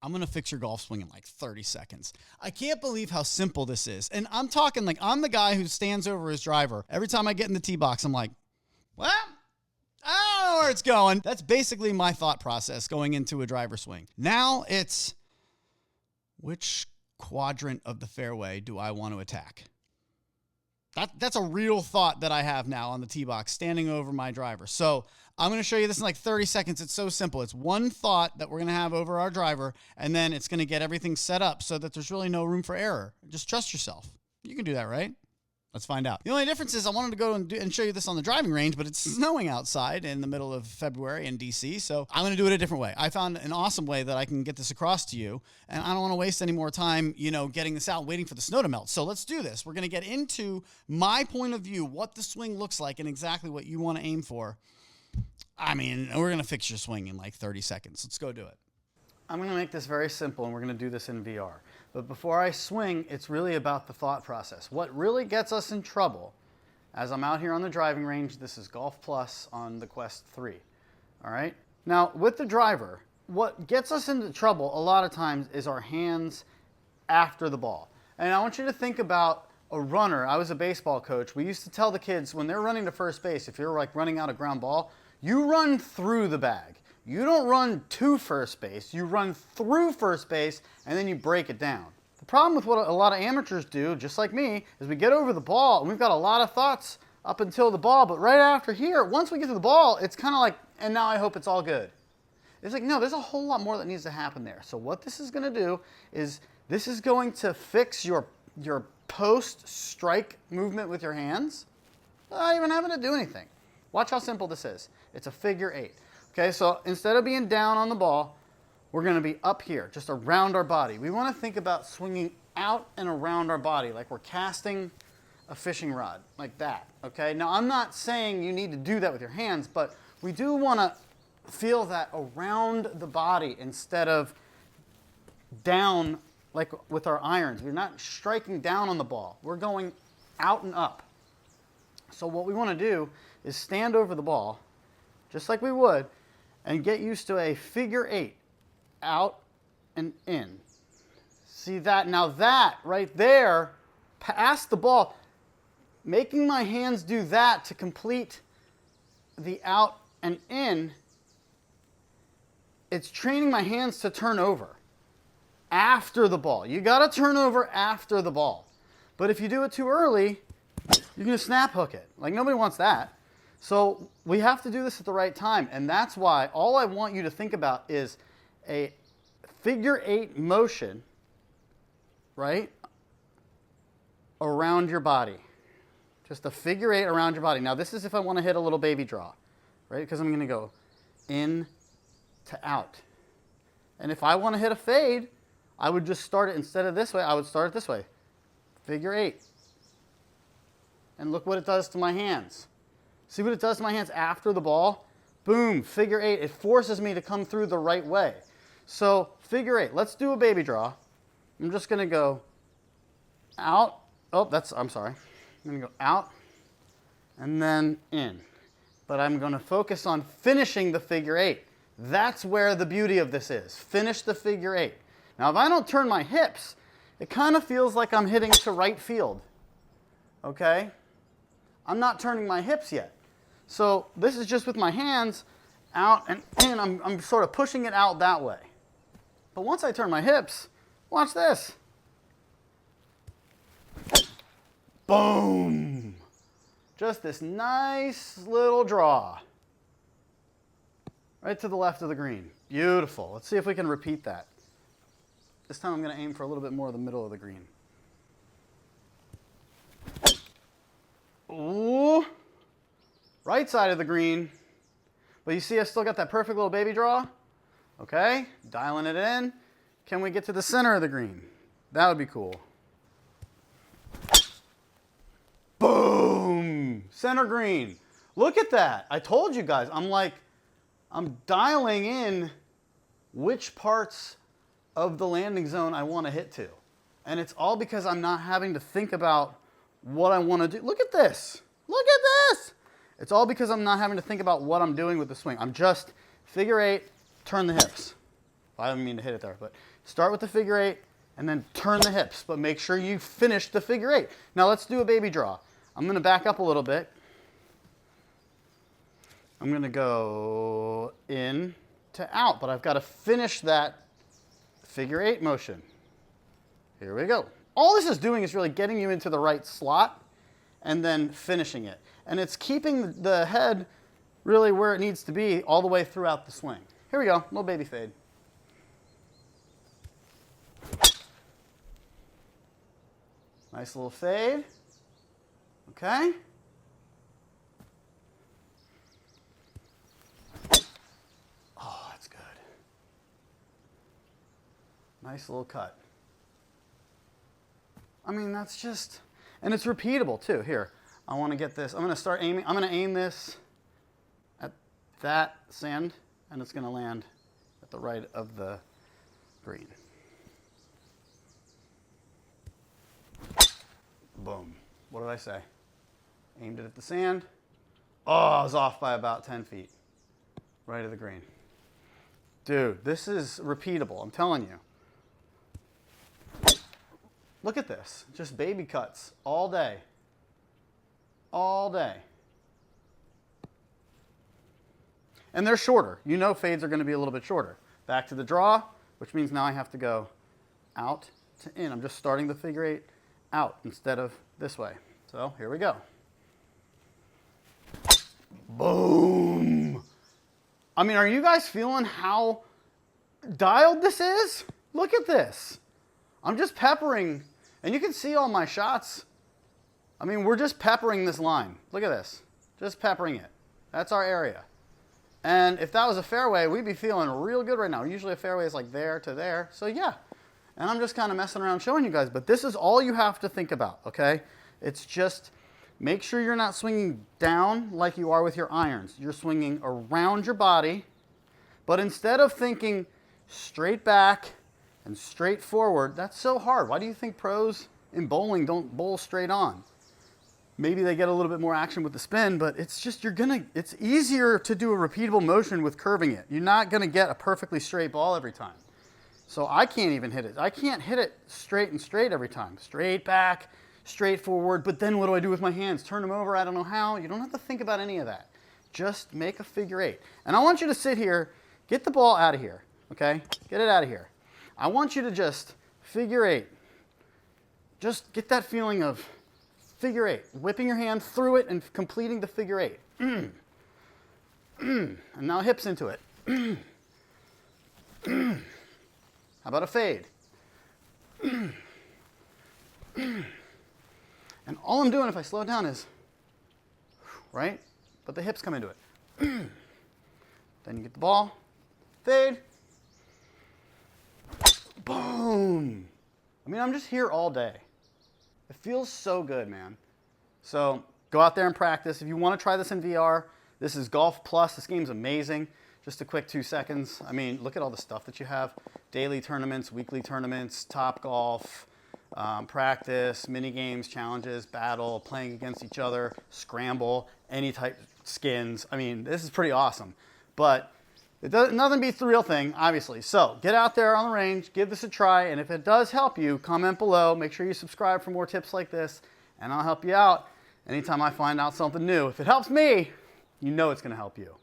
I'm going to fix your golf swing in like 30 seconds. I can't believe how simple this is. And I'm talking like I'm the guy who stands over his driver. Every time I get in the tee box, I'm like, well, I don't know where it's going. That's basically my thought process going into a driver swing. Now it's, which quadrant of the fairway do I want to attack? That's a real thought that I have now on the tee box, standing over my driver. So I'm going to show you this in like 30 seconds. It's so simple. It's one thought that we're going to have over our driver, and then it's going to get everything set up so that there's really no room for error. Just trust yourself. You can do that, right? Let's find out. The only difference is I wanted to go and show you this on the driving range, but it's snowing outside in the middle of February in DC, so I'm going to do it a different way. I found an awesome way that I can get this across to you, and I don't want to waste any more time, getting this out, waiting for the snow to melt. So let's do this. We're going to get into my point of view, what the swing looks like, and exactly what you want to aim for. I mean, we're going to fix your swing in like 30 seconds. Let's go do it. I'm going to make this very simple, and we're going to do this in VR. But before I swing, it's really about the thought process. What really gets us in trouble, as I'm out here on the driving range, this is Golf Plus on the Quest 3, all right? Now, with the driver, what gets us into trouble a lot of times is our hands after the ball. And I want you to think about a runner. I was a baseball coach. We used to tell the kids when they're running to first base, if you're like running out a ground ball, you run through the bag. You don't run to first base, you run through first base, and then you break it down. The problem with what a lot of amateurs do, just like me, is we get over the ball, and we've got a lot of thoughts up until the ball, but right after here, once we get to the ball, it's kind of like, and now I hope it's all good. It's like, no, there's a whole lot more that needs to happen there. So what this is going to do is, this is going to fix your post-strike movement with your hands, without even having to do anything. Watch how simple this is. It's a figure 8. Okay, so instead of being down on the ball, we're going to be up here, just around our body. We want to think about swinging out and around our body, like we're casting a fishing rod, like that. Okay, now I'm not saying you need to do that with your hands, but we do want to feel that around the body instead of down like with our irons. We're not striking down on the ball. We're going out and up. So what we want to do is stand over the ball, just like we would, and get used to a figure 8, out and in. See that? Now that right there, past the ball, making my hands do that to complete the out and in, it's training my hands to turn over after the ball. You got to turn over after the ball. But if you do it too early, you're going to snap hook it. Like nobody wants that. So we have to do this at the right time, and that's why all I want you to think about is a figure 8 motion, right, around your body. Just a figure 8 around your body. Now this is if I want to hit a little baby draw, right, because I'm going to go in to out. And if I want to hit a fade, I would just start it, instead of this way, I would start it this way, figure 8. And look what it does to my hands. See what it does to my hands after the ball? Boom, figure 8. It forces me to come through the right way. So figure 8. Let's do a baby draw. I'm just going to go out. Oh, I'm sorry. I'm going to go out and then in. But I'm going to focus on finishing the figure 8. That's where the beauty of this is. Finish the figure 8. Now, if I don't turn my hips, it kind of feels like I'm hitting to right field. Okay? I'm not turning my hips yet. So this is just with my hands out and in. I'm sort of pushing it out that way. But once I turn my hips, watch this. Boom. Just this nice little draw. Right to the left of the green. Beautiful. Let's see if we can repeat that. This time I'm going to aim for a little bit more of the middle of the green. Ooh. Right side of the green. But you see I still got that perfect little baby draw? Okay, dialing it in. Can we get to the center of the green? That would be cool. Boom! Center green. Look at that. I told you guys, I'm dialing in which parts of the landing zone I want to hit to. And it's all because I'm not having to think about what I want to do. Look at this. Look at this. It's all because I'm not having to think about what I'm doing with the swing. I'm just figure 8, turn the hips. I didn't mean to hit it there, but start with the figure 8 and then turn the hips, but make sure you finish the figure 8. Now let's do a baby draw. I'm going to back up a little bit. I'm going to go in to out, but I've got to finish that figure 8 motion. Here we go. All this is doing is really getting you into the right slot and then finishing it. And it's keeping the head really where it needs to be all the way throughout the swing. Here we go, little baby fade. Nice little fade. Okay. Oh, that's good. Nice little cut. I mean, that's just, and it's repeatable too. Here, I want to get this. I'm going to start aiming. I'm going to aim this at that sand, and it's going to land at the right of the green. Boom. What did I say? Aimed it at the sand. Oh, I was off by about 10 feet. Right of the green. Dude, this is repeatable. I'm telling you. Look at this. Just baby cuts all day. All day. And they're shorter. You know fades are going to be a little bit shorter. Back to the draw, which means now I have to go out to in. I'm just starting the figure 8 out instead of this way. So here we go. Boom. I mean, are you guys feeling how dialed this is? Look at this. I'm just peppering, and you can see all my shots. I mean, we're just peppering this line. Look at this. Just peppering it. That's our area. And if that was a fairway, we'd be feeling real good right now. Usually a fairway is like there to there. So yeah. And I'm just kind of messing around showing you guys, but this is all you have to think about, okay? It's just make sure you're not swinging down like you are with your irons. You're swinging around your body, but instead of thinking straight back and straight forward, that's so hard. Why do you think pros in bowling don't bowl straight on? Maybe they get a little bit more action with the spin, but it's just, it's easier to do a repeatable motion with curving it. You're not gonna get a perfectly straight ball every time. So I can't even hit it. I can't hit it straight and straight every time. Straight back, straight forward, but then what do I do with my hands? Turn them over, I don't know how. You don't have to think about any of that. Just make a figure 8. And I want you to sit here, get the ball out of here, okay? Get it out of here. I want you to just figure 8. Just get that feeling of figure 8, whipping your hand through it and completing the figure 8. And now hips into it. How about a fade? And all I'm doing if I slow it down is, right? But the hips come into it. Then you get the ball, fade, boom. I mean, I'm just here all day. It feels so good, man. So go out there and practice. If you want to try this in VR, this is Golf Plus. This game's amazing. Just a quick 2 seconds. I mean, look at all the stuff that you have. Daily tournaments, weekly tournaments, Top Golf, practice, mini games, challenges, battle, playing against each other, scramble, any type skins. I mean, this is pretty awesome. But nothing beats the real thing, obviously. So get out there on the range, give this a try, and if it does help you, comment below. Make sure you subscribe for more tips like this, and I'll help you out anytime I find out something new. If it helps me, you know it's going to help you.